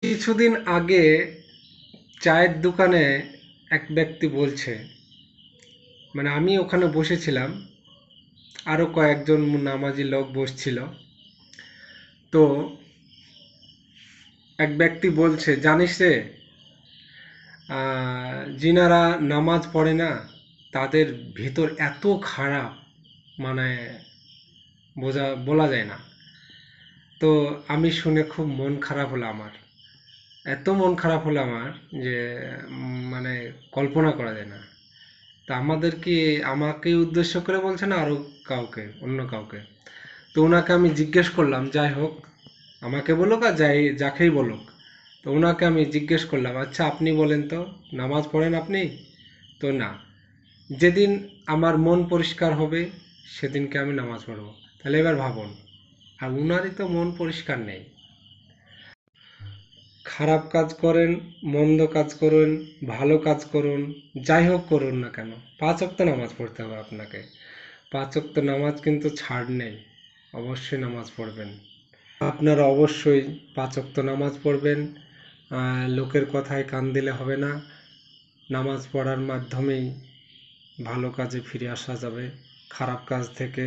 কিছুদিন আগে চায়ের দোকানে এক ব্যক্তি বলছে, মানে আমি ওখানে বসেছিলাম, আরও কয়েকজন নামাজি লোক বসছিল। তো এক ব্যক্তি বলছে, জানিস রে, যিনারা নামাজ পড়ে না তাদের ভেতর এত খারাপ, মানে বলা যায় না। তো আমি শুনে খুব মন খারাপ হলো আমার, এত মন খারাপ হলো আমার যে মানে কল্পনা করা যায় না। তা আমাকে উদ্দেশ্য করে বলছে না, আরো কাউকে, অন্য কাউকে। তো ওনাকে আমি জিজ্ঞেস করলাম, যাই হোক, আমাকে বলুক আর যাকেই বলুক, তো ওনাকে আমি জিজ্ঞেস করলাম, আচ্ছা আপনি বলেন তো, নামাজ পড়েন আপনি? তো না, যেদিন আমার মন পরিষ্কার হবে সেদিনকে আমি নামাজ পড়বো। তাহলে এবার ভাবুন, আর উনারই তো মন পরিষ্কার নেই। খারাপ কাজ করেন, মন্দ কাজ করুন, ভালো কাজ করুন, যাই হোক করুন না কেন, 5 ওয়াক্ত নামাজ পড়তে হবে আপনাকে। 5 ওয়াক্ত নামাজ কিন্তু ছাড় নেই, অবশ্যই নামাজ পড়বেন। আপনারা অবশ্যই 5 ওয়াক্ত নামাজ পড়বেন। লোকের কথায় কান দিলে হবে না। নামাজ পড়ার মাধ্যমেই ভালো কাজে ফিরে আসা যাবে খারাপ কাজ থেকে।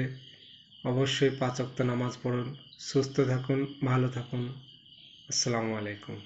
অবশ্যই 5 ওয়াক্ত নামাজ পড়ুন। সুস্থ থাকুন, ভালো থাকুন। আসসালামু আলাইকুম।